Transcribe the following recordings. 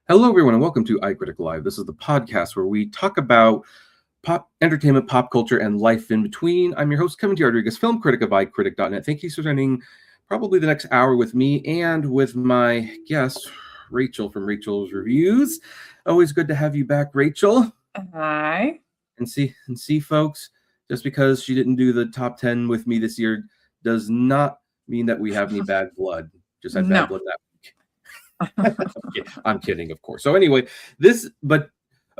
Hello, everyone, and welcome to iCritic Live. This is the podcast where we talk about pop entertainment, pop culture, and life in between. I'm your host, Kevin T. Rodriguez, film critic of iCritic.net. Thank you for spending probably the next hour with me and with my guest, Rachel from Rachel's Reviews. Always good to have you back, Rachel. Hi. And see, folks, just because she didn't do the top 10 with me this year does not mean that we have any bad blood. Just had bad blood that I'm kidding, of course. So anyway,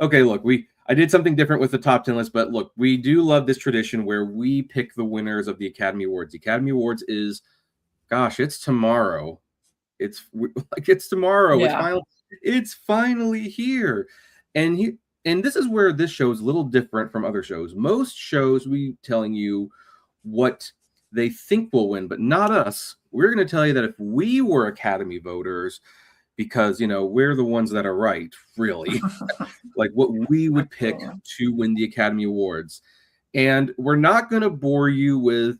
okay, look, I did something different with the top 10 list, but look, we do love this tradition where we pick the winners of the Academy Awards. The Academy Awards is, gosh, it's tomorrow. It's tomorrow. Yeah. It's finally here. And this is where this show is a little different from other shows. Most shows we telling you what they think will win, but not us. We're going to tell you that if we were Academy voters, because we're the ones that are right, really, like what we would pick to win the Academy Awards. And we're not going to bore you with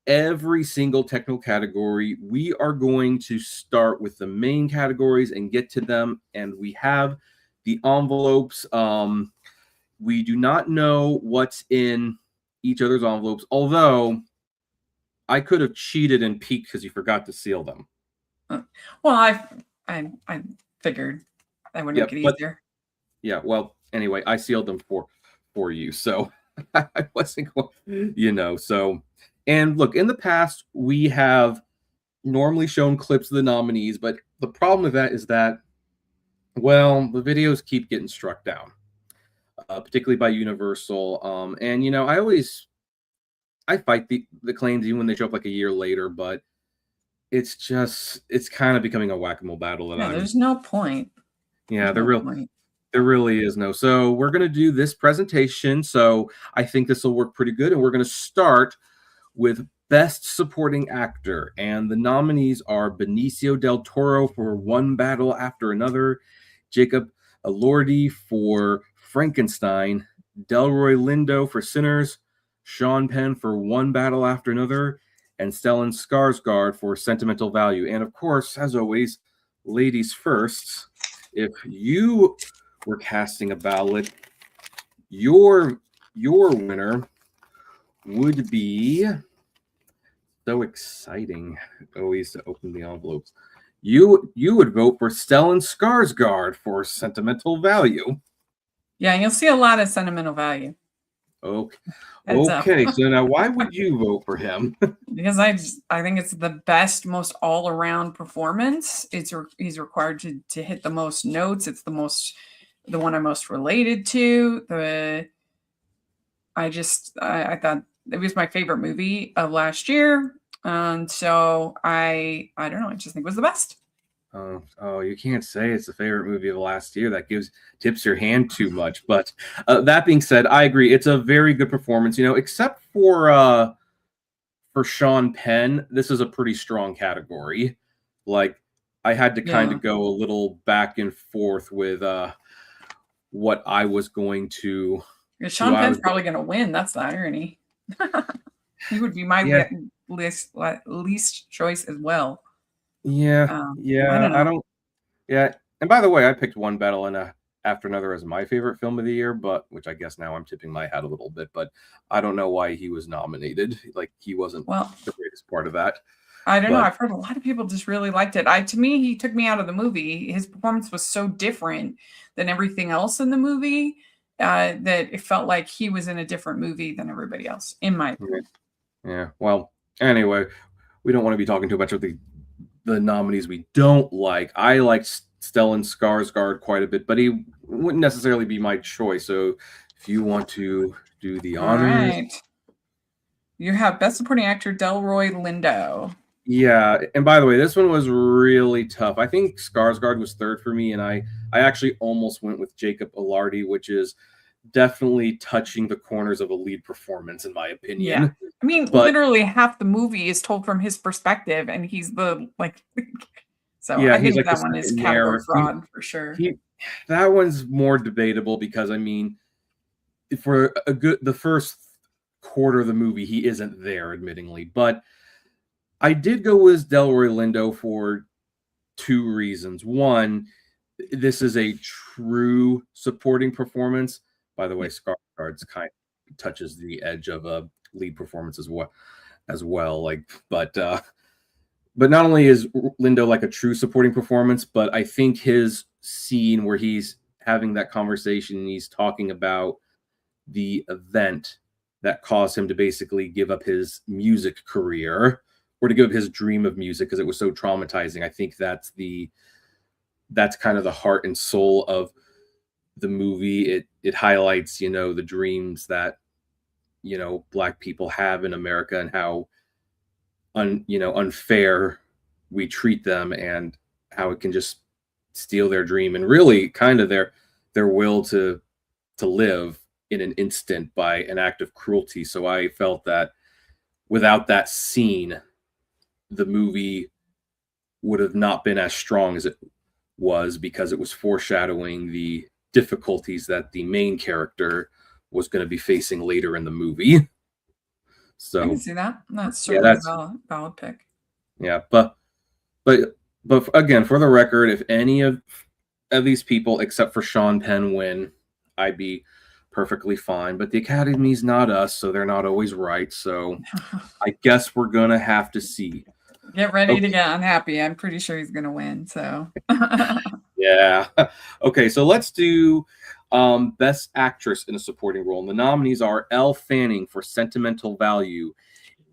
every single technical category. We are going to start with the main categories and get to them. And we have the envelopes. We do not know what's in each other's envelopes, although I could have cheated and peeked because you forgot to seal them. Well, I figured I would make it easier. Yeah, well, anyway, I sealed them for you, so I wasn't going, so. And look, in the past, we have normally shown clips of the nominees, but the problem with that is that, well, the videos keep getting struck down, particularly by Universal. And, I fight the claims even when they show up like a year later, but it's kind of becoming a whack-a-mole battle. There's no point. Yeah, there really is no. So we're going to do this presentation. So I think this will work pretty good. And we're going to start with Best Supporting Actor. And the nominees are Benicio del Toro for One Battle After Another, Jacob Elordi for Frankenstein, Delroy Lindo for Sinners, Sean Penn for One Battle After Another, and Stellan Skarsgård for Sentimental Value. And of course, as always, ladies first. If you were casting a ballot, your winner would be so exciting. Always to open the envelopes. You would vote for Stellan Skarsgård for Sentimental Value. Yeah, you'll see a lot of Sentimental Value. Okay. So now, why would you vote for him? Because I think it's the best, most all-around performance. He's required to hit the most notes. It's the one I'm most related to. I thought it was my favorite movie of last year, and so I don't know. I just think it was the best. Oh, you can't say it's the favorite movie of last year. That tips your hand too much. But that being said, I agree. It's a very good performance. Except for Sean Penn, this is a pretty strong category. Like, I had to kind of go a little back and forth with what I was going to. Sean Penn's probably going to win. That's the irony. He would be my least choice as well. Yeah. I don't. Yeah, and by the way, I picked One Battle After Another as my favorite film of the year, which I guess now I'm tipping my hat a little bit, but I don't know why he was nominated. Like, he wasn't the greatest part of that. I don't know. I've heard a lot of people just really liked it. To me, he took me out of the movie. His performance was so different than everything else in the movie that it felt like he was in a different movie than everybody else, in my opinion. Yeah. Well, anyway, we don't want to be talking too much of the nominees we don't like. I like Stellan Skarsgård quite a bit, but he wouldn't necessarily be my choice. So if you want to do the honors. All right. You have Best Supporting Actor Delroy Lindo. Yeah, and by the way, this one was really tough. I think Skarsgård was third for me, and I actually almost went with Jacob Elordi, which is definitely touching the corners of a lead performance, in my opinion. Yeah. I mean, literally half the movie is told from his perspective, and he's the So yeah, I think that one is category fraud for sure. That one's more debatable because, I mean, for the first quarter of the movie, he isn't there, admittingly, but I did go with Delroy Lindo for two reasons. One, this is a true supporting performance. By the way, Skarsgård's kind of touches the edge of a lead performance as well. Like, but not only is Lindo like a true supporting performance, but I think his scene where he's having that conversation and he's talking about the event that caused him to basically give up his music career or to give up his dream of music because it was so traumatizing. I think that's kind of the heart and soul of the movie. It highlights, the dreams that, Black people have in America and how unfair we treat them and how it can just steal their dream and really kind of their will to live in an instant by an act of cruelty. So I felt that without that scene, the movie would have not been as strong as it was because it was foreshadowing the difficulties that the main character was going to be facing later in the movie. So I can see that. That's certainly a valid pick. Yeah, but again, for the record, if any of these people except for Sean Penn win, I'd be perfectly fine. But the Academy's not us, so they're not always right. So I guess we're gonna have to see. Get ready to get unhappy. I'm pretty sure he's gonna win. So yeah. Okay, so let's do Best Actress in a Supporting Role. And the nominees are Elle Fanning for Sentimental Value,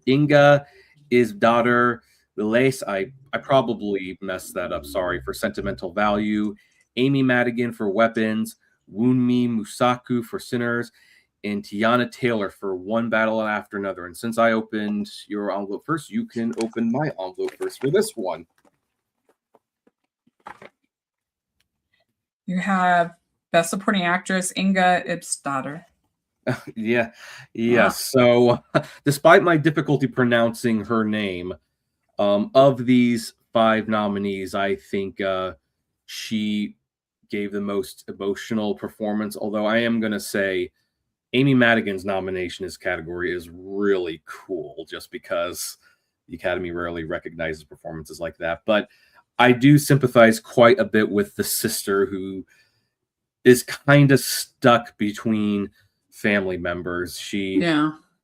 Inga Isdottir Viles, I probably messed that up, sorry, for Sentimental Value, Amy Madigan for Weapons, Wunmi Musaku for Sinners, and Tiana Taylor for One Battle After Another. And since I opened your envelope first, you can open my envelope first for this one. You have Best Supporting Actress, Inga Ibsdottir. Yeah. Wow. So despite my difficulty pronouncing her name, of these 5 nominees, I think she gave the most emotional performance, although I am going to say Amy Madigan's nomination in this category is really cool just because the Academy rarely recognizes performances like that. But I do sympathize quite a bit with the sister who is kind of stuck between family members. She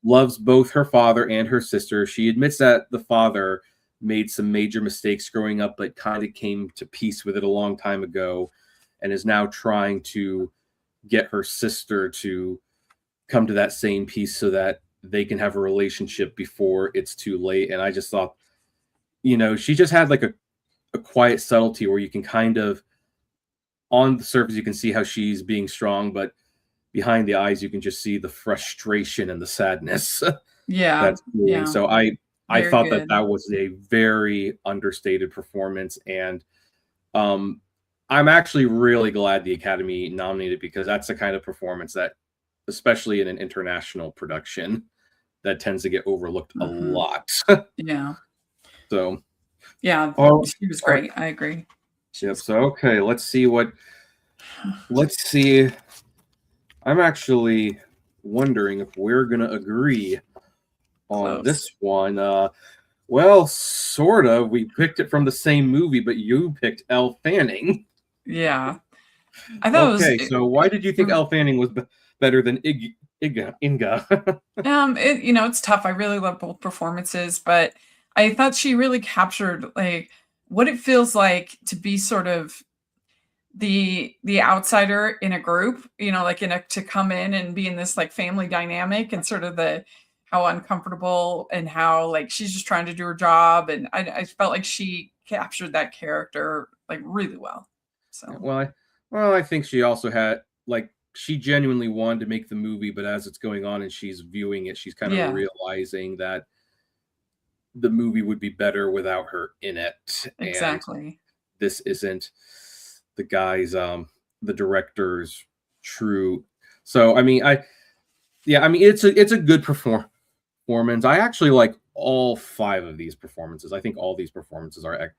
loves both her father and her sister. She admits that the father made some major mistakes growing up, but kind of came to peace with it a long time ago and is now trying to get her sister to come to that same peace so that they can have a relationship before it's too late. And I just thought, she just had like a quiet subtlety where you can kind of, on the surface, you can see how she's being strong, but behind the eyes, you can just see the frustration and the sadness. Yeah. So I thought that was a very understated performance. And I'm actually really glad the Academy nominated because that's the kind of performance that, especially in an international production, that tends to get overlooked a lot. Yeah. So. Yeah, she was great. I agree. Yep. So, okay, let's see. I'm actually wondering if we're going to agree on this one. Well, sort of. We picked it from the same movie, but you picked Elle Fanning. Yeah. I thought so why did you think Elle Fanning was better than Inga? It's tough. I really love both performances, but I thought she really captured like what it feels like to be sort of the outsider in a group, to come in and be in this like family dynamic and sort of how uncomfortable and how like she's just trying to do her job. And I felt like she captured that character like really well. So well, I think she also had like she genuinely wanted to make the movie, but as it's going on and she's viewing it, she's kind of realizing that the movie would be better without her in it. Exactly. And this isn't the guy's the director's true. So I mean it's a good performance. I actually like all 5 of these performances. I think all these performances are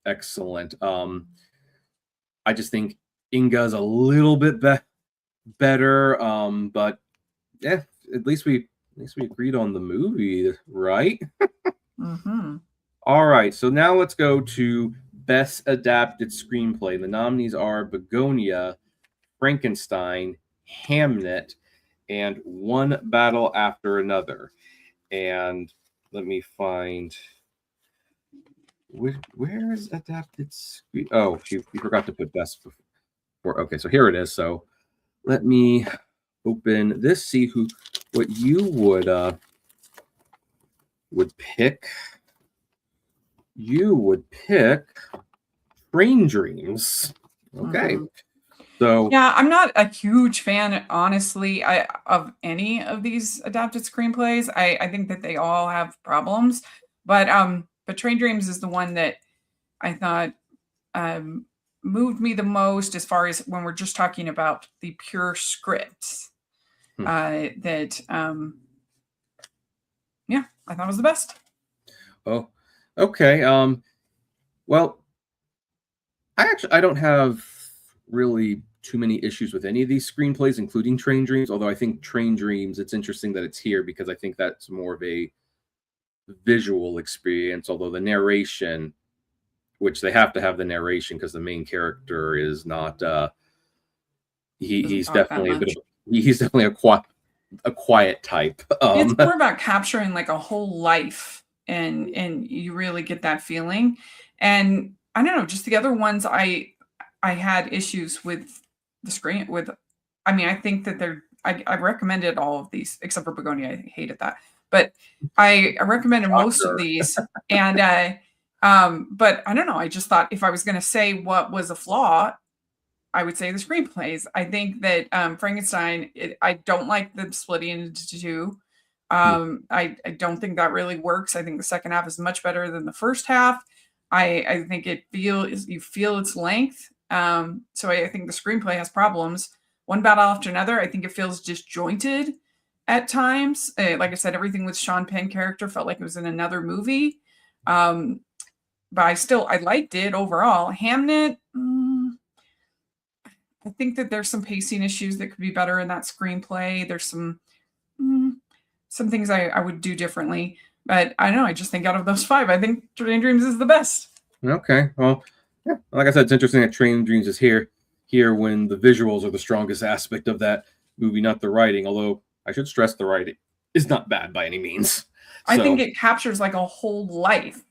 excellent. I just think Inga's a little bit better, but yeah, at least we agreed on the movie, right? Mm-hmm. All right, so now let's go to Best Adapted Screenplay. The nominees are Begonia, Frankenstein, Hamnet, and One Battle After Another. And let me find... Where is adapted screen? Oh, you forgot to put best before. Okay, so here it is. So let me open this, see what you would pick. You would pick Train Dreams. Okay. So yeah, I'm not a huge fan, honestly, of any of these adapted screenplays. I think that they all have problems, but Train Dreams is the one that I thought moved me the most as far as when we're just talking about the pure scripts. That yeah, I thought was the best. Oh, okay. Well, I don't have really too many issues with any of these screenplays, including Train Dreams. Although I think Train Dreams, it's interesting that it's here because I think that's more of a visual experience. Although the narration, which they have to have the narration because the main character is not. He's definitely he's definitely a quiet type. It's more about capturing like a whole life, and you really get that feeling. And I don't know, just the other ones I had issues with the screen with. I mean, I think that I recommended all of these except for Begonia. I hated that, but I recommended most of these. And but I don't know. I just thought if I was going to say what was a flaw, I would say the screenplays. I think that Frankenstein, I don't like them splitting into two. I don't think that really works. I think the second half is much better than the first half. I think you feel its length. So I think the screenplay has problems. One battle after another, I think it feels disjointed at times. Like I said, everything with Sean Penn character felt like it was in another movie. But I liked it overall. Hamnet, I think that there's some pacing issues that could be better in that screenplay. There's some things I would do differently. But I don't know. I just think out of those five, I think Train Dreams is the best. Okay. Well, yeah. Like I said, it's interesting that Train Dreams is here when the visuals are the strongest aspect of that movie, not the writing. Although I should stress the writing is not bad by any means. I think it captures like a whole life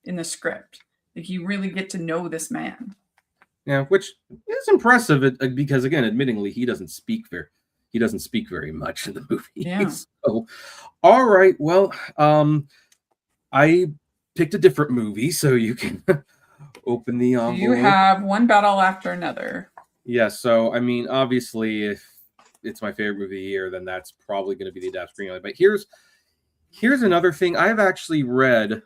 in the script. Like you really get to know this man. Yeah, which is impressive because again, admittingly, he doesn't speak very much in the movie. Yeah. So, all right. Well, I picked a different movie, so you can open the envelope. You have One Battle After Another. Yeah. So, I mean, obviously, if it's my favorite movie of the year, then that's probably going to be the adapted screenplay. But here's another thing. I've actually read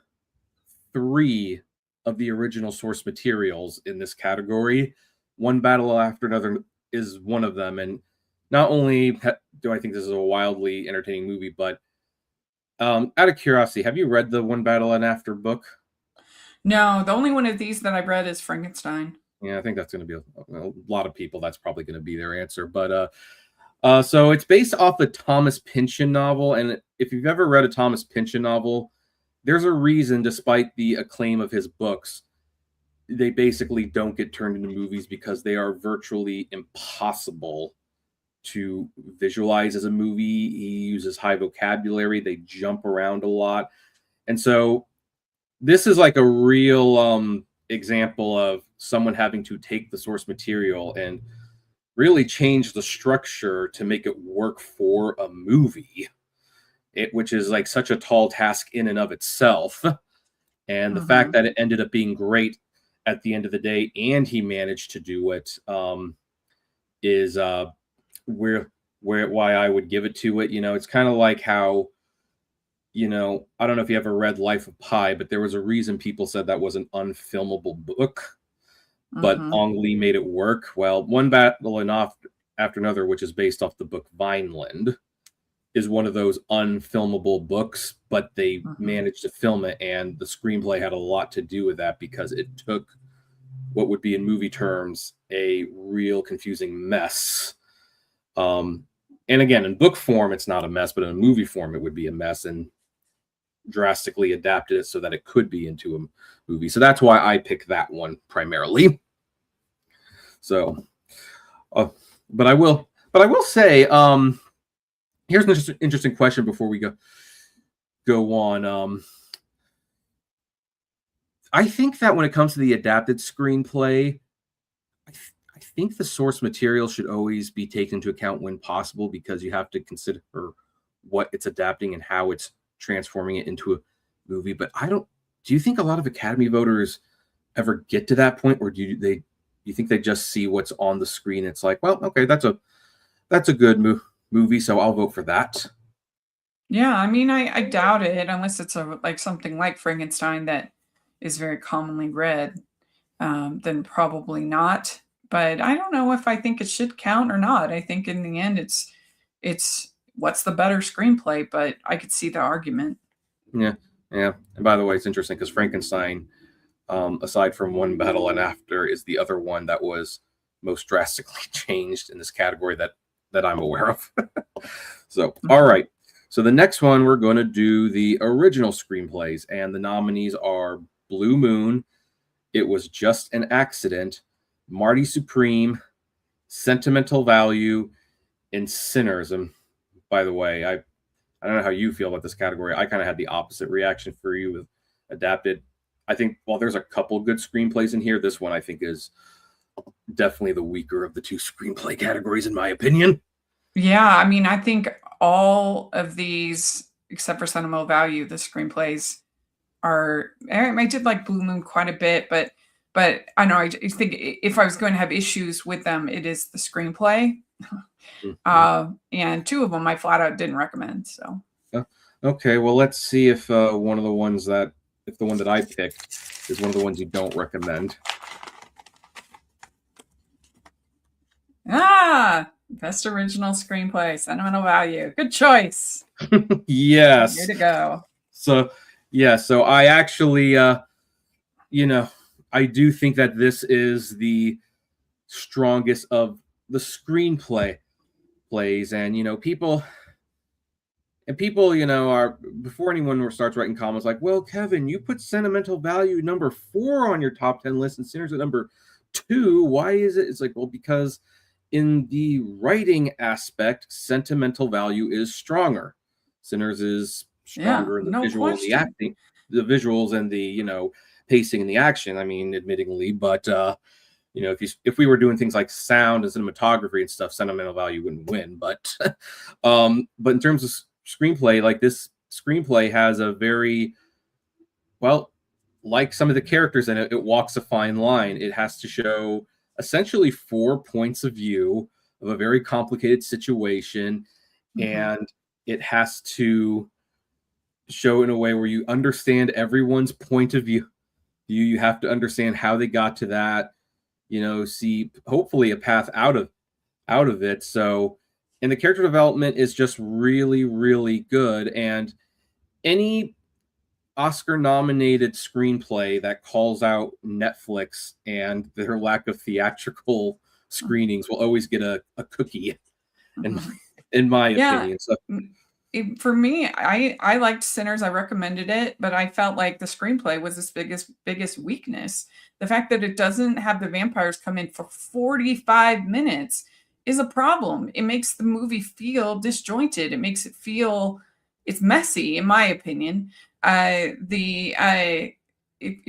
3 of the original source materials in this category. One Battle After Another is one of them. And not only do I think this is a wildly entertaining movie, but out of curiosity, have you read the One Battle and After book? No, the only one of these that I've read is Frankenstein. Yeah, I think that's going to be a lot of people. That's probably going to be their answer. But so it's based off a Thomas Pynchon novel. And if you've ever read a Thomas Pynchon novel, there's a reason, despite the acclaim of his books, they basically don't get turned into movies because they are virtually impossible to visualize as a movie. He uses high vocabulary. They jump around a lot. And so this is like a real example of someone having to take the source material and really change the structure to make it work for a movie. Which is like such a tall task in and of itself. And the fact that it ended up being great at the end of the day, and he managed to do it, is why I would give it to it. You know, it's kind of like how, you know, I don't know if you ever read Life of Pi, but there was a reason people said that was an unfilmable book, but Ong Lee made it work. Well, One Battle and After Another, which is based off the book Vineland, is one of those unfilmable books, but they managed to film it, and the screenplay had a lot to do with that because it took what would be in movie terms a real confusing mess. And again, in book form, it's not a mess, but in a movie form, it would be a mess. And drastically adapted it so that it could be into a movie. So that's why I picked that one primarily. So, but I will say, here's an interesting question before we go on. I think that when it comes to the adapted screenplay, I think the source material should always be taken into account when possible, because you have to consider what it's adapting and how it's transforming it into a movie. But do you think a lot of Academy voters ever get to that point, or do you think they just see what's on the screen? It's like, well, okay, that's a good movie, so I'll vote for that. Yeah, I mean, I doubt it unless it's like something like Frankenstein that is very commonly read. Then probably not. But I don't know if I think it should count or not. I think in the end, it's what's the better screenplay. But I could see the argument. Yeah. And by the way, it's interesting because Frankenstein, aside from One Battle and After, is the other one that was most drastically changed in this category that I'm aware of. So, all right. So the next one, we're going to do the original screenplays, and the nominees are Blue Moon, It Was Just an Accident, Marty Supreme, Sentimental Value, and Sinners. And by the way, I don't know how you feel about this category. I kind of had the opposite reaction for you with adapted. I think while there's a couple good screenplays in here, this one I think is definitely the weaker of the two screenplay categories, in my opinion. Yeah, I mean, I think all of these, except for Sentimental Value, the screenplays are. I did like Blue Moon quite a bit, but I know I think if I was going to have issues with them, it is the screenplay. And two of them I flat out didn't recommend. So okay, well, let's see if the one that I picked is one of the ones you don't recommend. Best original screenplay, Sentimental Value. Good choice. Yes. Way to go. So I actually, I do think that this is the strongest of the screenplay plays, and people, are, before anyone starts writing comments like, well, Kevin, you put Sentimental Value number 4 on your top 10 list and Sinners at number 2. Why is it? It's like, well, because in the writing aspect, Sentimental Value is stronger. Sinners is stronger in the visual and the acting, the visuals and the pacing and the action. I mean, admittingly, but if we were doing things like sound and cinematography and stuff, Sentimental Value wouldn't win. But in terms of screenplay, like, this screenplay has a very, well, like some of the characters in it, it walks a fine line. It has to show essentially 4 points of view of a very complicated situation, and it has to show in a way where you understand everyone's point of view. You have to understand how they got to that, see hopefully a path out of it. So, and the character development is just really, really good. And any Oscar-nominated screenplay that calls out Netflix and their lack of theatrical screenings will always get a cookie, in my opinion. So, for me, I liked Sinners. I recommended it, but I felt like the screenplay was its biggest weakness. The fact that it doesn't have the vampires come in for 45 minutes is a problem. It makes the movie feel disjointed. It makes it feel, it's messy, in my opinion. It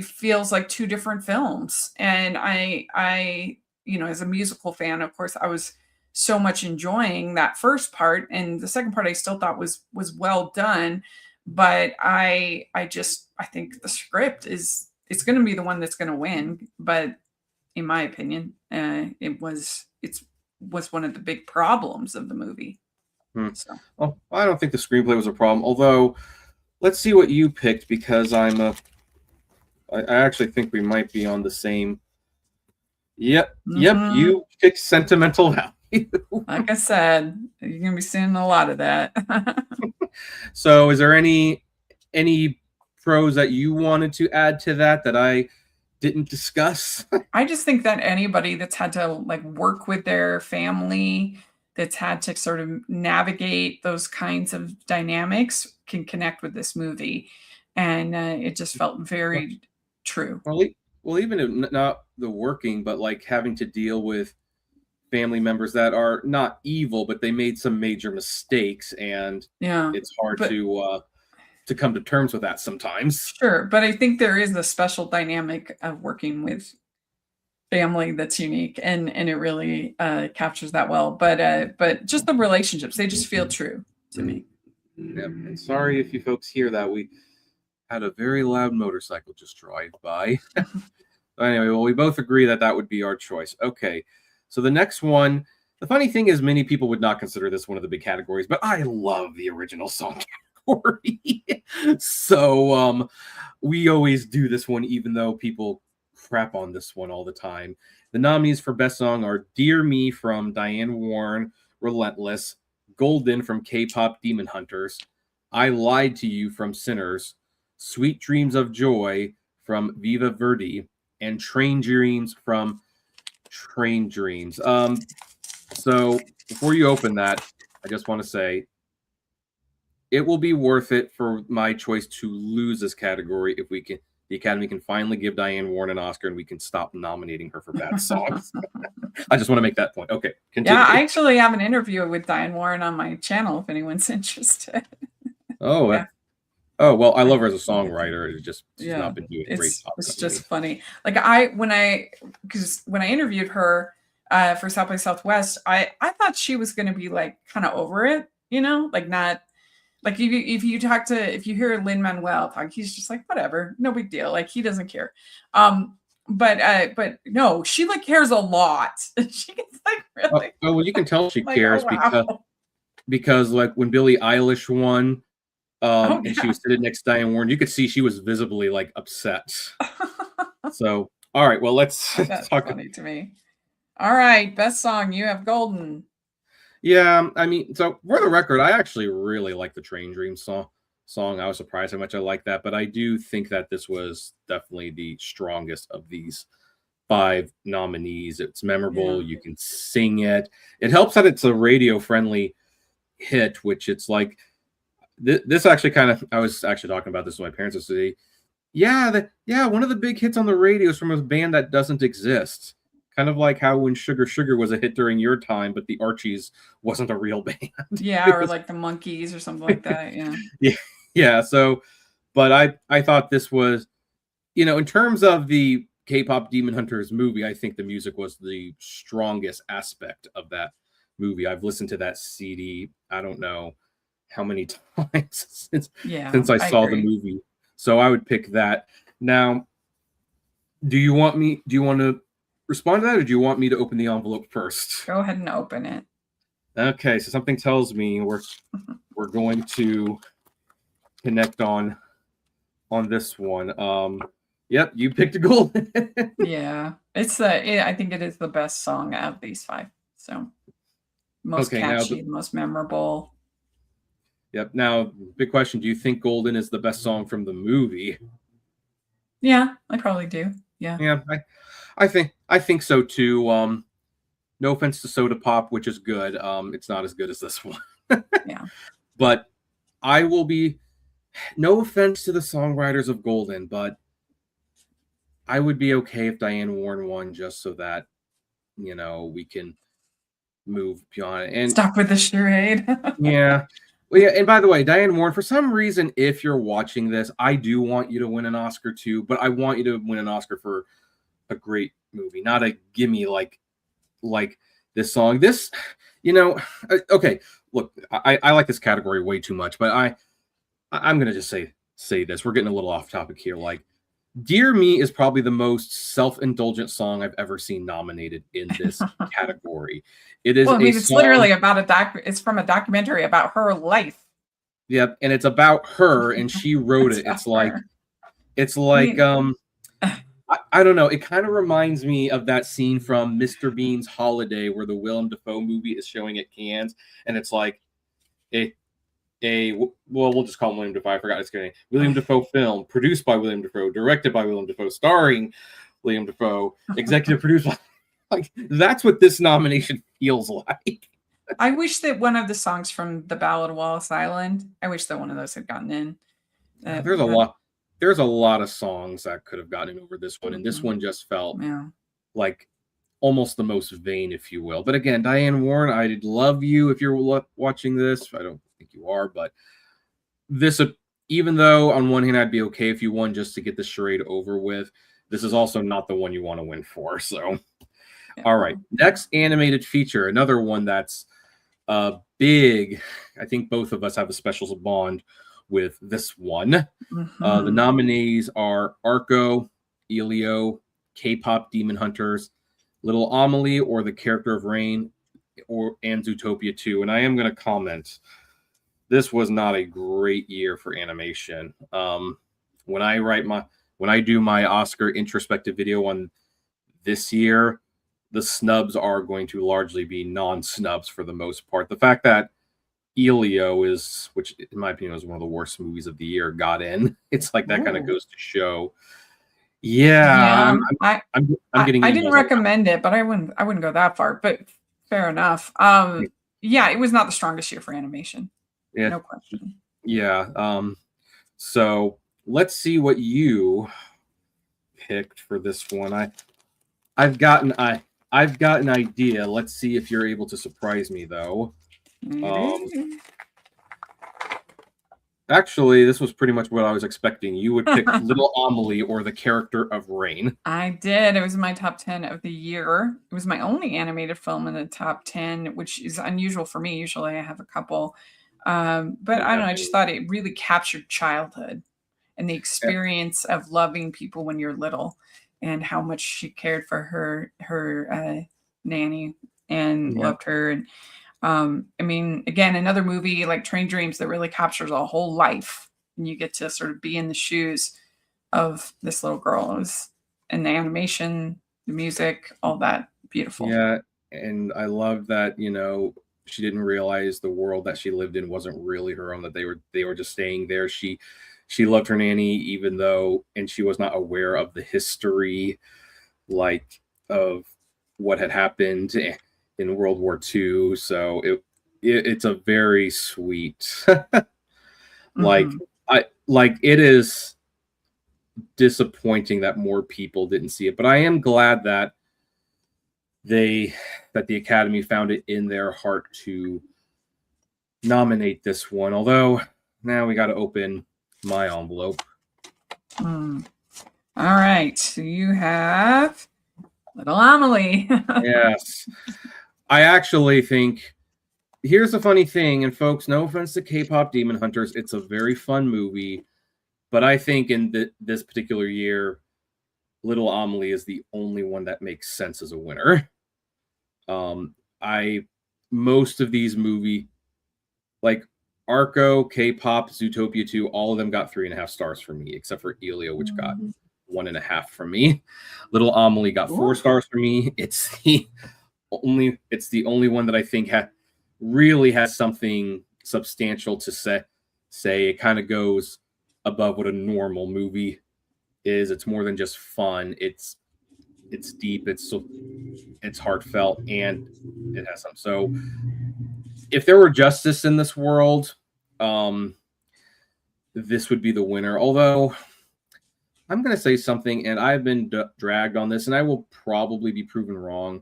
feels like two different films. And I as a musical fan, of course, I was so much enjoying that first part, and the second part I still thought was well done. But I think the script it's going to be the one that's going to win. But in my opinion, it was one of the big problems of the movie. So. Well, I don't think the screenplay was a problem, although let's see what you picked, because I actually think we might be on the same. Yep, you picked Sentimental Value. Like I said, you're gonna be seeing a lot of that. So, is there any pros that you wanted to add to that I didn't discuss? I just think that anybody that's had to work with their family, that's had to sort of navigate those kinds of dynamics, can connect with this movie, and it just felt very true. Well, even if not the working, but like having to deal with family members that are not evil, but they made some major mistakes, and Yeah, it's hard but to come to terms with that sometimes. sure, but I think there is a special dynamic of working with family that's unique, and it really captures that well. But just the relationships, they just feel true to me. Yep. And sorry if you folks hear that. We had a very loud motorcycle just drive by. Anyway, well, we both agree that that would be our choice. Okay. So the next one, the funny thing is, many people would not consider this one of the big categories, but I love the original song category. So we always do this one, even though people crap on this one all the time. The nominees for Best Song are Dear Me from Diane Warren, Relentless, Golden from K-pop Demon Hunters, I Lied to You from Sinners, Sweet Dreams of Joy from Viva Verdi, and Train Dreams from Train Dreams. So before you open that, I just want to say it will be worth it for my choice to lose this category if the Academy can finally give Diane Warren an Oscar and we can stop nominating her for bad songs. I just want to make that point. Okay, continue. Yeah, I actually have an interview with Diane Warren on my channel if anyone's interested. Oh, yeah. Oh, well, I love her as a songwriter. It's just she's not been doing great. It's just funny. Like when I interviewed her for South by Southwest, I thought she was going to be like kind of over it, like not like if you hear Lin-Manuel talk, he's just like whatever, no big deal, like he doesn't care. But no, she like cares a lot. She gets like really. Oh, well, you can tell she cares because like when Billie Eilish won. And she was sitting next to Diane Warren. You could see she was visibly like upset. So, all right, well, let's That's talk. Funny to me. All right, best song. You have Golden. Yeah, I mean, so for the record, I actually really like the Train Dream song. I was surprised how much I like that, but I do think that this was definitely the strongest of these 5 nominees. It's memorable. Yeah. You can sing it. It helps that it's a radio-friendly hit, which it's like. This actually kind of, I was actually talking about this with my parents yesterday. Yeah, one of the big hits on the radio is from a band that doesn't exist. Kind of like how when Sugar Sugar was a hit during your time, but the Archies wasn't a real band. Yeah, or like the Monkees or something like that. Yeah. Yeah. So, but I thought this was, in terms of the K-pop Demon Hunters movie, I think the music was the strongest aspect of that movie. I've listened to that CD. I don't know how many times since I saw the movie. So I would pick that. Now, do you want to respond to that, or do you want me to open the envelope first? Go ahead and open it. Okay, so something tells me we're going to connect on this one. Yep, you picked a Golden. Yeah. I think it is the best song out of these 5. So most catchy, most memorable. Yep. Now, big question. Do you think Golden is the best song from the movie? Yeah, I probably do. Yeah. Yeah, I think so too. No offense to Soda Pop, which is good. It's not as good as this one. Yeah. But I will be, no offense to the songwriters of Golden, but I would be okay if Diane Warren won just so that, we can move beyond it. And stop with the charade. Yeah. Well, yeah, and by the way, Diane Warren, for some reason, if you're watching this, I do want you to win an Oscar too, but I want you to win an Oscar for a great movie, not a gimme like this song. This, okay, look, I like this category way too much, but I'm gonna just say this. We're getting a little off topic here. Like, Dear Me is probably the most self-indulgent song I've ever seen nominated in this category. It is. Well, I mean, it's literally about it's from a documentary about her life. Yep, and it's about her, and she wrote it. It's like I don't know. It kind of reminds me of that scene from Mr. Bean's Holiday, where the Willem Dafoe movie is showing at Cannes, and it's like we'll just call him William Dafoe. I forgot his name. William Dafoe film, produced by William Dafoe, directed by William Dafoe, starring William Dafoe, executive produced by. Like, that's what this nomination feels like. I wish that one of the songs from The Ballad of Wallace Island, I wish that one of those had gotten in. There's a But lot. There's a lot of songs that could have gotten in over this one, and this mhm, one just felt yeah. like almost the most vain, if you will. But again, Diane Warren, I'd love you if you're watching this. I don't think you are, but this, even though on one hand I'd be okay if you won just to get the charade over with, this is also not the one you want to win for. So, Yeah. all right, next animated feature, another one that's big. I think both of us have a special bond with this one. The Mhm. nominees are Arco, Elio, K-pop Demon Hunters, Little Amelie, or The Character of Rain, and Zootopia 2. And I am going to comment. This was not a great year for animation. When I do my Oscar introspective video on this year, the snubs are going to largely be non-snubs for the most part. The fact that Elio is, which in my opinion was one of the worst movies of the year, got in. It's like that kind of Ooh. goes to show. Yeah, Yeah, I'm getting I didn't emails like recommend it, but I wouldn't go that far. But fair enough. Yeah, it was not the strongest year for animation, yeah, no question. yeah. So let's see what you picked for this one. I've got an idea. Let's see if you're able to surprise me though. Maybe. Actually, this was pretty much what I was expecting. You would pick Little Amelie or The Character of Rain. I did. It was my top 10 of the year. It was my only animated film in the top 10, which is unusual for me. Usually I have a couple. But I don't know. I just thought it really captured childhood and the experience of loving people when you're little and how much she cared for her nanny and Yeah. loved her. And I mean, again, another movie like Train Dreams that really captures a whole life. And you get to sort of be in the shoes of this little girl. It was, and the animation, the music, all that beautiful. Yeah, and I love that, she didn't realize the world that she lived in wasn't really her own, that they were just staying there. She loved her nanny even though, and she was not aware of the history, like, of what had happened in World War II. So it's a very sweet like Mhm. it is disappointing that more people didn't see it, but I am glad that the Academy found it in their heart to nominate this one. Although now we got to open my envelope. Mm. All right. So you have Little Amelie. Yes. I actually think, here's the funny thing, and folks, no offense to K-pop Demon Hunters, it's a very fun movie, but I think in this particular year, Little Amelie is the only one that makes sense as a winner. Most of these movie, like Arco, K-pop, Zootopia 2, all of them got 3.5 stars for me, except for Elio, which got 1.5 from me. Little Amelie got 4 stars for me. It's the only one that I think really has something substantial to say. It kind of goes above what a normal movie is. It's more than just fun. It's deep. It's heartfelt, and it has some. So if there were justice in this world, this would be the winner. Although I'm going to say something, and I've been dragged on this, and I will probably be proven wrong.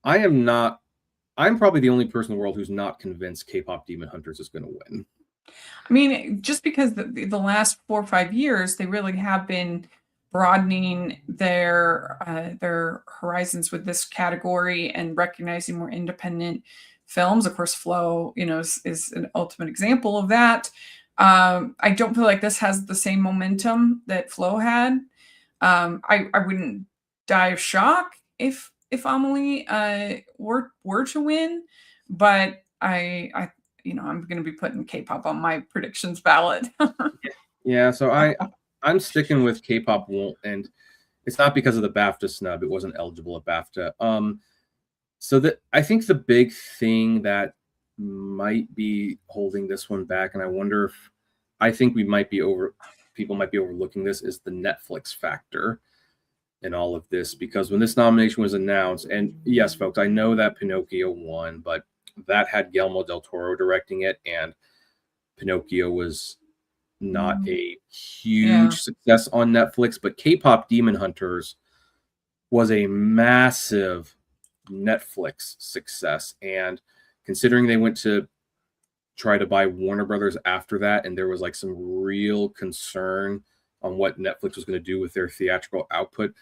I'm probably the only person in the world who's not convinced K-pop Demon Hunters is going to win. I mean, just because the last 4 or 5 years, they really have been broadening their horizons with this category and recognizing more independent films. Of course, Flow, is an ultimate example of that. I don't feel like this has the same momentum that Flow had. I wouldn't die of shock if Amelie were to win, but I'm going to be putting K-pop on my predictions ballot. Yeah, so I'm sticking with K-pop won't, and it's not because of the BAFTA snub. It wasn't eligible at BAFTA. So I think the big thing that might be holding this one back, and I think people might be overlooking this, is the Netflix factor in all of this, because when this nomination was announced, and yes, folks, I know that Pinocchio won, but that had Guillermo del Toro directing it, and Pinocchio was not a huge success on Netflix, but K-pop Demon Hunters was a massive Netflix success. And considering they went to try to buy Warner Brothers after that, and there was like some real concern on what Netflix was going to do with their theatrical output,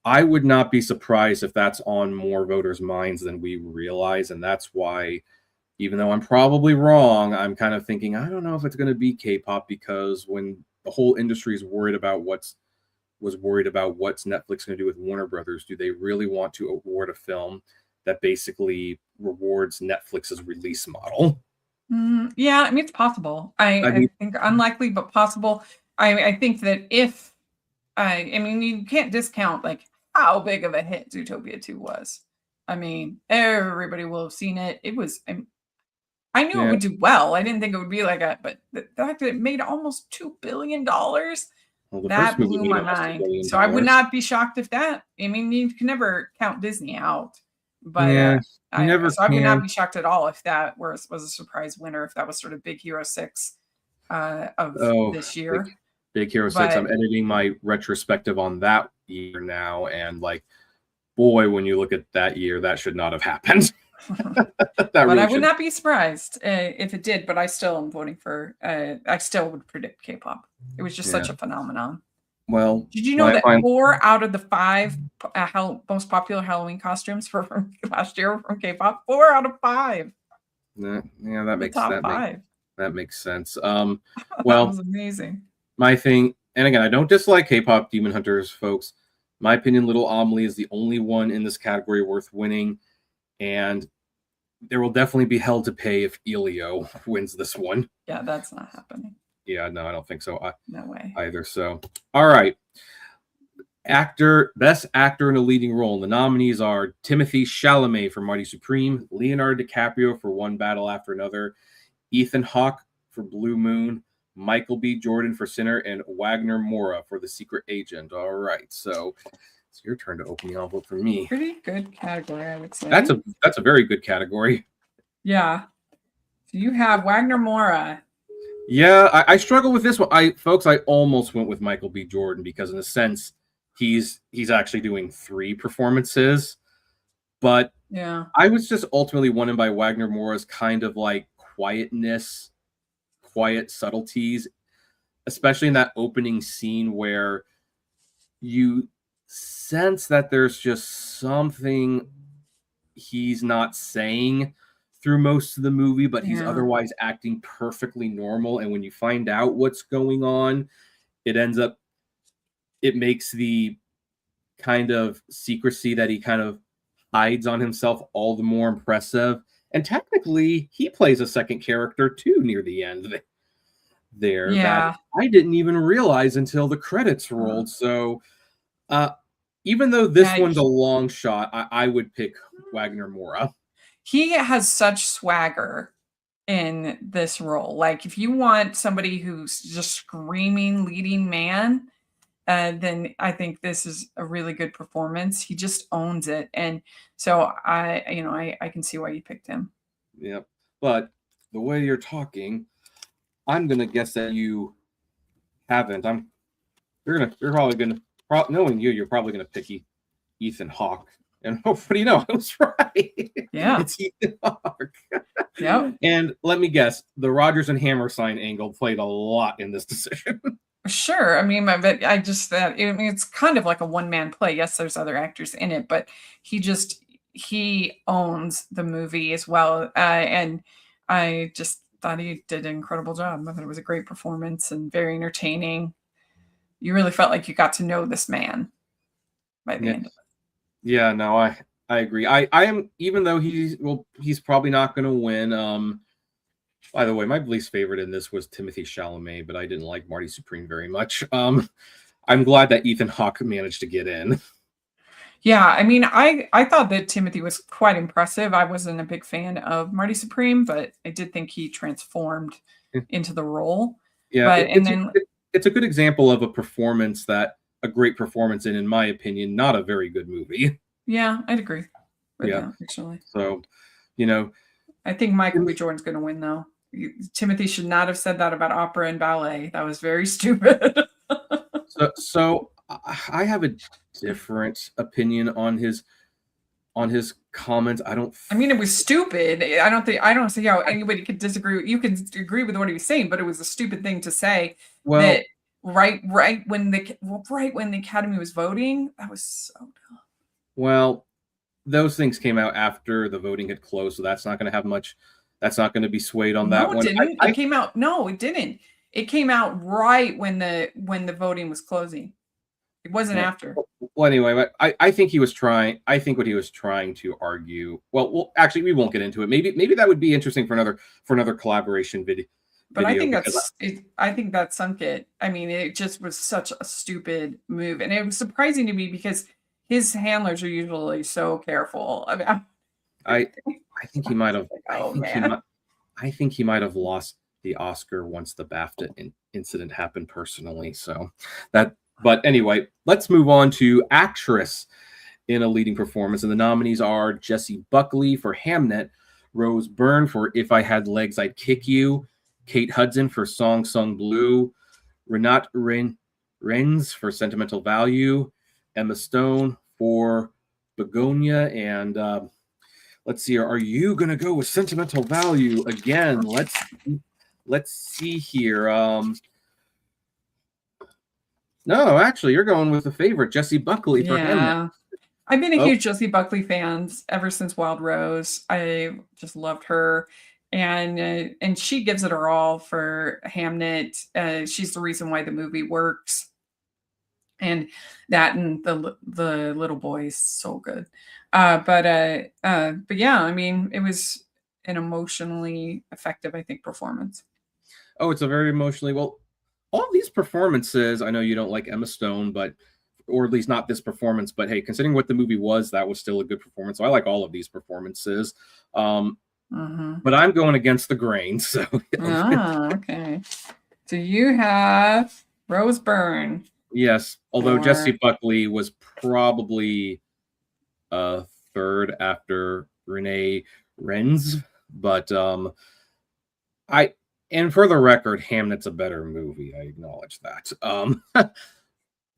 I would not be surprised if that's on more voters' minds than we realize. And that's why, even though I'm probably wrong, I'm kind of thinking, I don't know if it's going to be K-pop, because when the whole industry is worried about what's Netflix going to do with Warner Brothers, do they really want to award a film that basically rewards Netflix's release model? Yeah, I mean, it's possible. I think unlikely, but possible. I think that if I mean, you can't discount like how big of a hit Zootopia 2 was. I mean, everybody will have seen it. It was. I knew it would do well. I didn't think it would be like but the fact that it made almost $2 billion, Well, the that first movie blew made my almost $1 mind. billion. So I would not be shocked if that. I mean, you can never count Disney out, but Yeah, you never so I would can. not be shocked at all if that was a surprise winner. If that was sort of Big Hero 6 of this year. Big Hero 6. I'm editing my retrospective on that year now, and like, boy, when you look at that year, that should not have happened. But I would not be surprised if it did. But I still am voting for. I still would predict K-pop. It was just such a phenomenon. Well, did you know that 4 out of the 5 most popular Halloween costumes from last year from K-pop? 4 out of 5. Yeah, that makes top 5. That makes sense. Well, that was amazing. My thing, and again, I don't dislike K-pop Demon Hunters, folks. My opinion, Little Amelie is the only one in this category worth winning, and there will definitely be hell to pay if Elio wins this one. Yeah, that's not happening. Yeah, no, I don't think so. No way. Either. So, all right. Best actor in a leading role. And the nominees are Timothée Chalamet for Marty Supreme, Leonardo DiCaprio for One Battle After Another, Ethan Hawke for Blue Moon, Michael B. Jordan for Sinner, and Wagner Moura for The Secret Agent. All right. So it's your turn to open the envelope for me. Pretty good category, I would say. That's a very good category. Yeah. So you have Wagner Moura. Yeah, I struggle with this one. I almost went with Michael B. Jordan because, in a sense, he's actually doing 3 performances. But yeah, I was just ultimately won by Wagner Moura's kind of like quietness, quiet subtleties, especially in that opening scene where you sense that there's just something he's not saying through most of the movie, but he's otherwise acting perfectly normal. And when you find out what's going on, it makes the kind of secrecy that he kind of hides on himself all the more impressive. And technically, he plays a second character too near the end there. Yeah. That I didn't even realize until the credits rolled. So even though this one's a long shot, I would pick Wagner Moura. He has such swagger in this role. Like, if you want somebody who's just screaming leading man, then I think this is a really good performance. He just owns it. And so I can see why you picked him. Yep. But the way you're talking, I'm going to guess that you haven't. You're probably going to, knowing you're probably going to pick Ethan Hawke. And hopefully, I was right. Yeah. It's Ethan Hawke. Yep. And let me guess, the Rodgers and Hammerstein angle played a lot in this decision. Sure. I mean, but it's kind of like a one-man play. Yes, there's other actors in it, but he owns the movie as well. And I just thought he did an incredible job. I thought it was a great performance and very entertaining. You really felt like you got to know this man by the end of it. Yeah, no, I agree. I am, even though he's probably not going to win. By the way, my least favorite in this was Timothée Chalamet, but I didn't like Marty Supreme very much. I'm glad that Ethan Hawke managed to get in. Yeah, I mean, I thought that Timothy was quite impressive. I wasn't a big fan of Marty Supreme, but I did think he transformed into the role. Yeah, it's a good example of a performance a great performance in my opinion, not a very good movie. Yeah, I'd agree. Actually. So, I think Michael B. Jordan's going to win, though. Timothy should not have said that about opera and ballet. That was very stupid. So I have a different opinion on his comments. I mean, it was stupid. I don't see how anybody could disagree. You can agree with what he was saying, but it was a stupid thing to say. Well, that right when the Academy was voting, that was so dumb. Well, those things came out after the voting had closed, so that's not going to have much. That's not going to be swayed on that No, it one. didn't. It came out. No, it didn't. It came out right when the voting was closing. It wasn't after. Well, anyway, I think he was trying. I think what he was trying to argue. Well, actually, we won't get into it. Maybe that would be interesting for another collaboration video. But I think I think that sunk it. I mean, it just was such a stupid move, and it was surprising to me because his handlers are usually so careful. I mean, I think he might have. man. I think he might have lost the Oscar once the BAFTA incident happened personally. So that. But anyway, let's move on to actress in a leading performance, and the nominees are Jessie Buckley for Hamnet, Rose Byrne for If I Had Legs, I'd Kick You, Kate Hudson for Song Sung Blue, Renate Renz for Sentimental Value, Emma Stone for Begonia, and let's see, are you going to go with Sentimental Value again? Let's see here. No, actually, you're going with the favorite, Jessie Buckley for Hamnet. I've been a huge Jessie Buckley fan ever since Wild Rose. I just loved her, and she gives it her all for Hamnet. She's the reason why the movie works, and the little boy is so good. But yeah, I mean, it was an emotionally effective, I think, performance. Oh, it's a very emotionally well. All these performances, I know you don't like Emma Stone, or at least not this performance, but hey, considering what the movie was, that was still a good performance. So I like all of these performances. But I'm going against the grain. So okay. So you have Rose Byrne. Yes, although Jessie Buckley was probably third after Renate Renz, but and for the record, Hamnet's a better movie. I acknowledge that.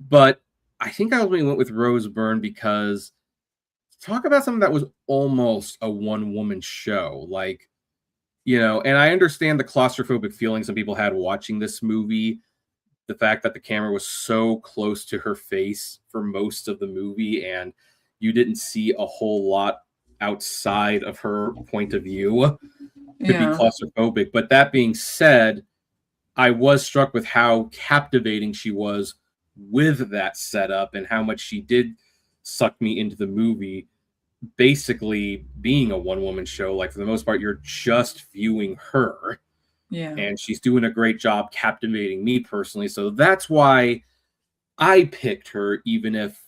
But I think I only went with Rose Byrne because talk about something that was almost a one-woman show. Like, and I understand the claustrophobic feelings some people had watching this movie. The fact that the camera was so close to her face for most of the movie and you didn't see a whole lot outside of her point of view. Could be claustrophobic. But that being said, I was struck with how captivating she was with that setup and how much she did suck me into the movie. Basically being a one-woman show, like for the most part, you're just viewing her. Yeah. And she's doing a great job captivating me personally. So that's why I picked her, even if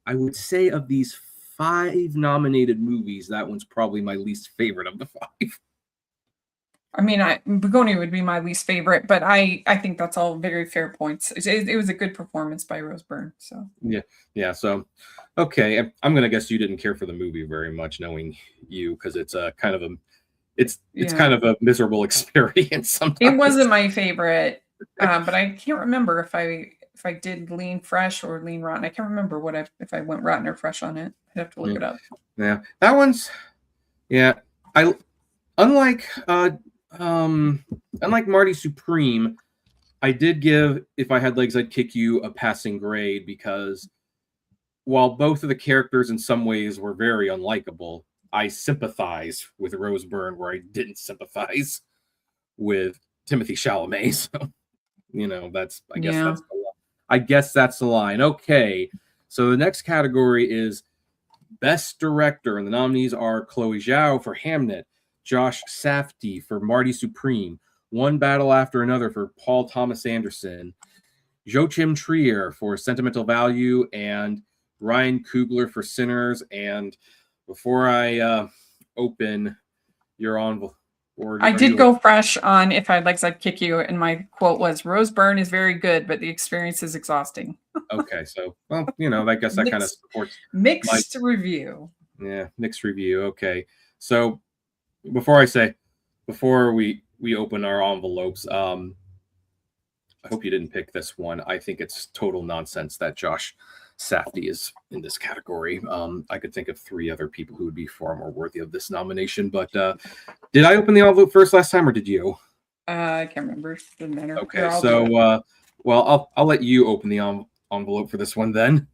I would say of these 5 nominated movies, that one's probably my least favorite of the 5. I mean, Begonia would be my least favorite, but I think that's all very fair points. It was a good performance by Rose Byrne. So yeah. So okay, I'm gonna guess you didn't care for the movie very much, knowing you, because it's a kind of a it's kind of a miserable experience. Sometimes it wasn't my favorite, but I can't remember if I did lean fresh or lean rotten. I can't remember if I went rotten or fresh on it. I'd have to look it up. Yeah, that one's unlike Marty Supreme, I did give If I Had Legs, I'd Kick You a passing grade because while both of the characters in some ways were very unlikable, I sympathize with Rose Byrne where I didn't sympathize with Timothy Chalamet. So, I guess that's the line. Okay, so the next category is Best Director, and the nominees are Chloe Zhao for Hamnet, Josh Safdie for Marty Supreme, One Battle After Another for Paul Thomas Anderson, Joachim Trier for Sentimental Value, and Ryan Coogler for Sinners. And before I open your envelope, I did go fresh on If I Had Legs, I'd Kick You, and my quote was, Rose Byrne is very good, but the experience is exhausting. Okay, so, well, I guess that kind of supports mixed review. Yeah, mixed review. Okay, so before we open our envelopes, I hope you didn't pick this one. I think it's total nonsense that Josh Safdie is in this category. I could think of 3 other people who would be far more worthy of this nomination. But did I open the envelope first last time, or did you? I can't remember. Doesn't matter. Okay, so well, I'll let you open the envelope for this one then.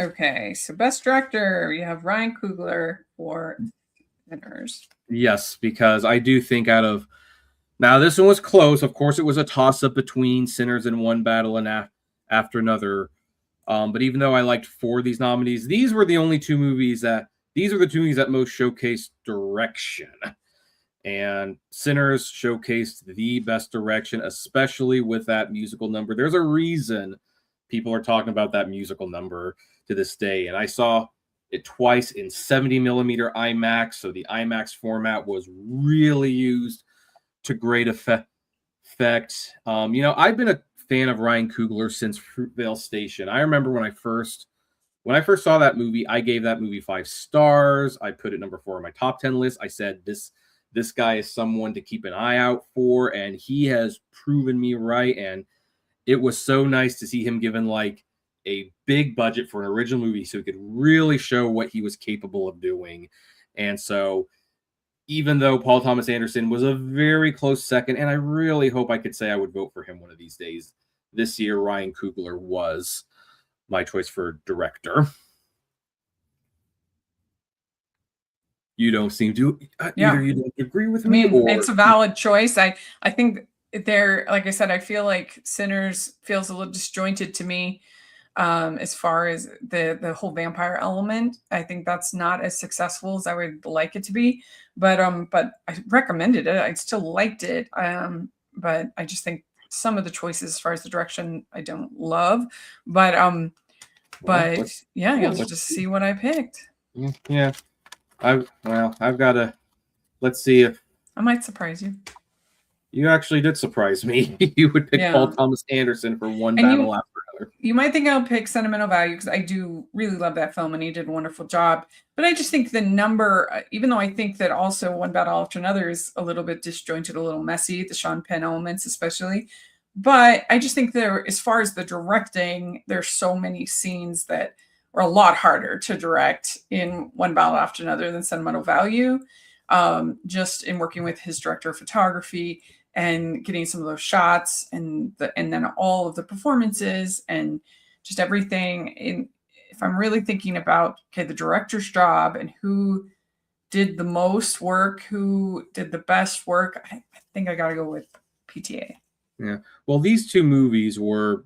Okay, so best director, you have Ryan Coogler for Sinners. Yes, because I do think now this one was close. Of course, it was a toss-up between Sinners and One Battle and After Another. But even though I liked 4 of these nominees, these were the two movies that most showcased direction. And Sinners showcased the best direction, especially with that musical number. There's a reason people are talking about that musical number to this day. And I saw it twice in 70 millimeter IMAX. So the IMAX format was really used to great effect. I've been a fan of Ryan Coogler since Fruitvale Station. I remember when I first saw that movie, I gave that movie 5 stars. I put it number 4 on my top 10 list. I said this guy is someone to keep an eye out for, and he has proven me right. And it was so nice to see him given like a big budget for an original movie so he could really show what he was capable of doing. And so even though Paul Thomas Anderson was a very close second, and I really hope I could say I would vote for him one of these days, this year Ryan Coogler was my choice for director. You don't seem to either you don't agree with me, or it's a valid choice. I think like I said, I feel like Sinners feels a little disjointed to me. As far as the whole vampire element, I think that's not as successful as I would like it to be. But I recommended it. I still liked it. But I just think some of the choices as far as the direction I don't love. But you'll just see what I picked. Yeah. I've got to. Let's see if I might surprise you. You actually did surprise me. You would pick Paul Thomas Anderson for One Battle After Another. You might think I'll pick Sentimental Value because I do really love that film and he did a wonderful job. But I just think the number, even though I think that also One Battle After Another is a little bit disjointed, a little messy, the Sean Penn elements especially. But I just think as far as the directing, there's so many scenes that are a lot harder to direct in One Battle After Another than Sentimental Value. Just in working with his director of photography and getting some of those shots and then all of the performances and just everything. If I'm really thinking about, the director's job and who did the most work, who did the best work, I think I got to go with PTA. Yeah. Well, these 2 movies were,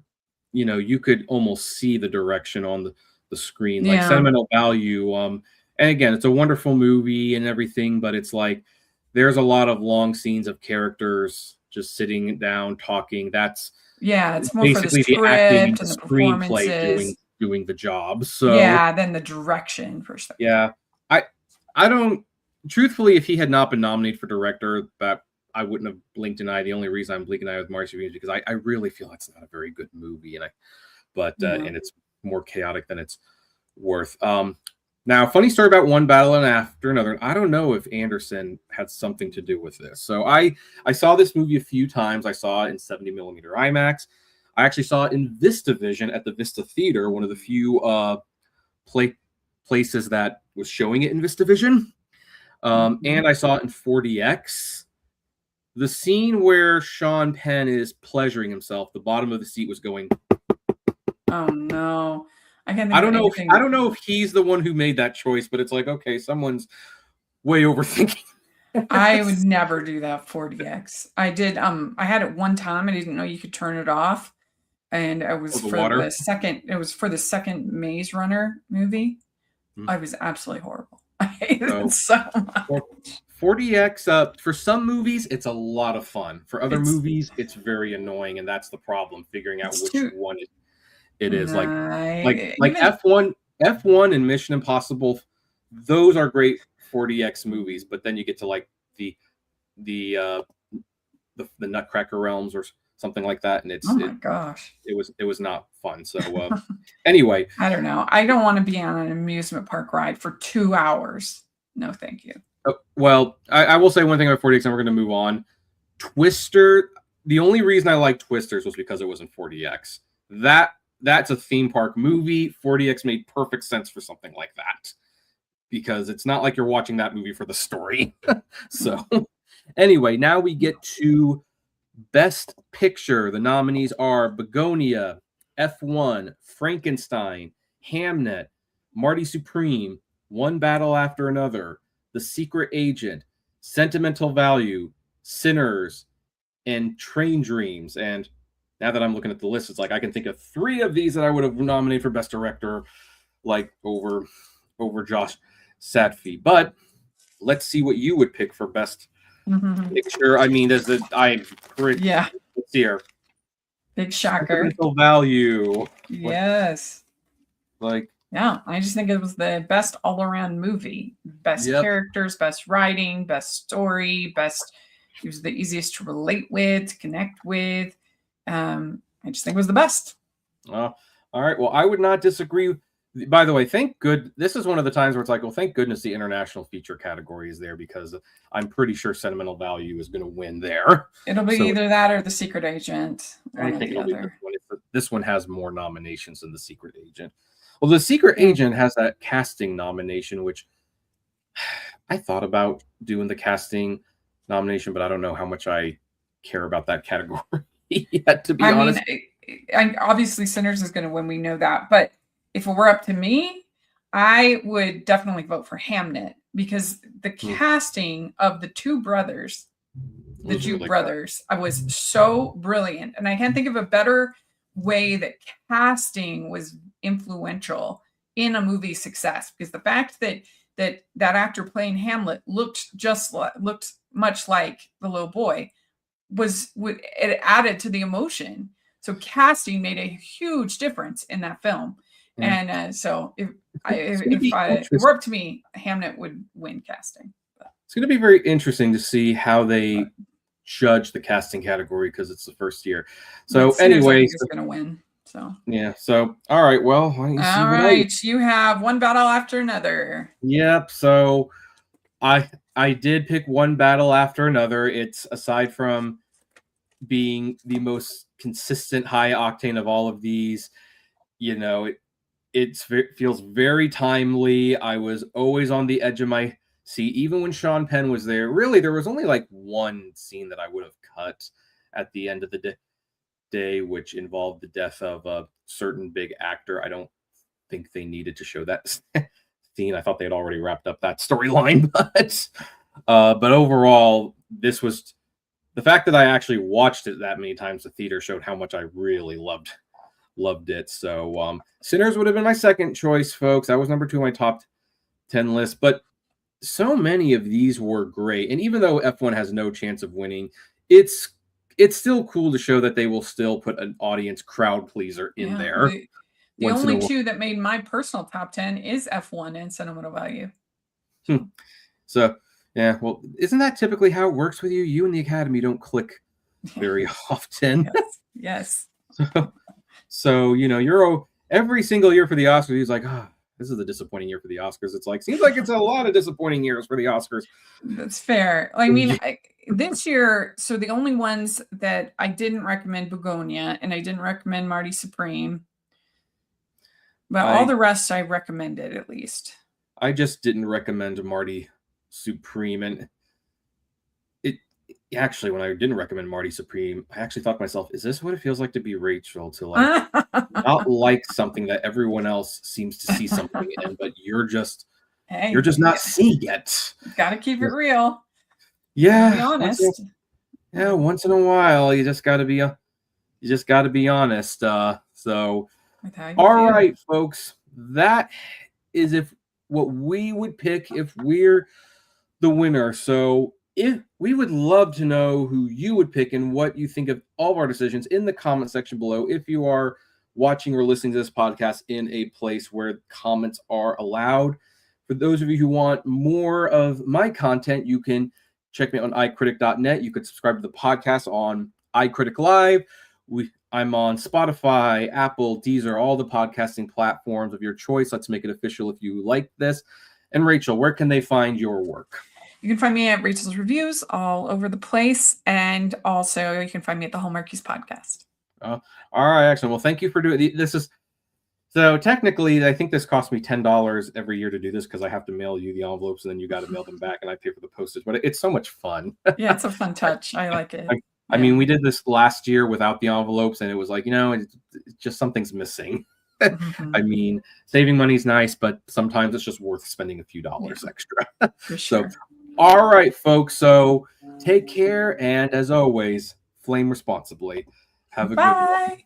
you could almost see the direction on the screen, like Sentimental Value. And again, it's a wonderful movie and everything, but it's like, there's a lot of long scenes of characters just sitting down talking. It's more basically for the acting and the screenplay doing the job. So then the direction for stuff. Yeah, I don't. Truthfully, if he had not been nominated for director, that I wouldn't have blinked an eye. The only reason I'm blinking an eye with Marcy is because I really feel it's not a very good movie, and it's more chaotic than it's worth. Now, funny story about One Battle and After Another. I don't know if Anderson had something to do with this. So I saw this movie a few times. I saw it in 70 millimeter IMAX. I actually saw it in VistaVision at the Vista Theater, one of the few places that was showing it in VistaVision. And I saw it in 4DX. The scene where Sean Penn is pleasuring himself, the bottom of the seat was going. Oh no. I don't know if he's the one who made that choice, but it's like, okay, someone's way overthinking. I would never do that 4DX. I did. I had it one time. I didn't know you could turn it off, and it was for the second Maze Runner movie. I was absolutely horrible. I hated it so much. 4DX. For some movies, it's a lot of fun. For other movies, it's very annoying, and that's the problem. Figuring out which one it is. Like F1 and Mission Impossible, those are great 4DX movies, but then you get to like the Nutcracker Realms or something like that, and it's it was not fun. So anyway, I don't know. I don't want to be on an amusement park ride for 2 hours. No, thank you. Well, I will say one thing about 40X, and we're going to move on. Twister. The only reason I like Twisters was because it was in 40X. That's a theme park movie. 40X made perfect sense for something like that because it's not like you're watching that movie for the story. So, anyway, now we get to Best Picture. The nominees are Begonia, F1, Frankenstein, Hamnet, Marty Supreme, One Battle After Another, The Secret Agent, Sentimental Value, Sinners, and Train Dreams. And now that I'm looking at the list, it's like I can think of 3 of these that I would have nominated for Best Director, like over Josh Sadfi. But let's see what you would pick for Best Picture. I mean, let's see here. Big shocker. Sentimental Value. Yes. Yeah, I just think it was the best all-around movie. Best characters, best writing, best story, it was the easiest to relate with, to connect with. I just think it was the best. All right. Well, I would not disagree. By the way, this is one of the times where it's like, well, thank goodness the international feature category is there because I'm pretty sure Sentimental Value is going to win there. It'll be either that or The Secret Agent. I think it'll be this one has more nominations than The Secret Agent. Well, The Secret Agent has that casting nomination, which I thought about doing the casting nomination, but I don't know how much I care about that category yet, to be honest. Obviously Sinners is going to win. We know that. But if it were up to me, I would definitely vote for Hamnet because the casting of the two brothers, the Jew brothers, I was so brilliant. And I can't think of a better way that casting was influential in a movie's success, because the fact that actor playing Hamlet looked much like the little boy it added to the emotion. So casting made a huge difference in that film. And so if it were up to me, Hamnet would win casting. It's going to be very interesting to see how they judge the casting category because it's the first year. So anyway, it's going to win. So yeah. So all right. Well, all right. You have One Battle After Another. Yep. So I did pick One Battle After Another. It's, aside from being the most consistent high octane of all of these, it feels very timely. I was always on the edge of my seat, even when Sean Penn was there. Really, there was only like one scene that I would have cut at the end of the day, which involved the death of a certain big actor. I don't think they needed to show that scene. I thought they had already wrapped up that storyline, but overall, this was the fact that I actually watched it that many times. The theater showed how much I really loved it. So Sinners would have been my second choice, folks. That was number 2 on my top 10 list, but so many of these were great. And even though F1 has no chance of winning, it's still cool to show that they will still put an audience crowd pleaser in there. The only 2 that made my personal top 10 is F1 and Sentimental Value. So yeah, well, isn't that typically how it works with you? You and the Academy don't click very often. Yes. So you're every single year for the Oscars, he's like, this is a disappointing year for the Oscars. It's like, seems like it's a lot of disappointing years for the Oscars. That's fair. I mean, this year, so the only ones that I didn't recommend Begonia and I didn't recommend Marty Supreme, but all the rest I recommended at least. I just didn't recommend Marty Supreme, and actually, when I didn't recommend Marty Supreme, I actually thought to myself, is this what it feels like to be Rachel, to like not like something that everyone else seems to see something in, but you're just not seeing it. Gotta keep it real. Yeah. Be honest. Once in a while, you just gotta be honest. So all right, folks, that is what we would pick if we're the winner. So if we would love to know who you would pick and what you think of all of our decisions in the comment section below. If you are watching or listening to this podcast in a place where comments are allowed. For those of you who want more of my content, you can check me out on iCritic.net. You could subscribe to the podcast on iCritic Live. I'm on Spotify, Apple, Deezer, all the podcasting platforms of your choice. Let's make it official if you like this. And Rachel, where can they find your work? You can find me at Rachel's Reviews all over the place. And also you can find me at the Hallmarkies podcast. All right, excellent. Well, thank you for doing this. So technically, I think this cost me $10 every year to do this because I have to mail you the envelopes and then you got to mail them back and I pay for the postage. But it's so much fun. Yeah, it's a fun touch. I like it. I mean, we did this last year without the envelopes and it was like, it's just something's missing. I mean, saving money is nice, but sometimes it's just worth spending a few dollars extra. For sure. So, all right, folks. So take care. And as always, flame responsibly. Have a good one.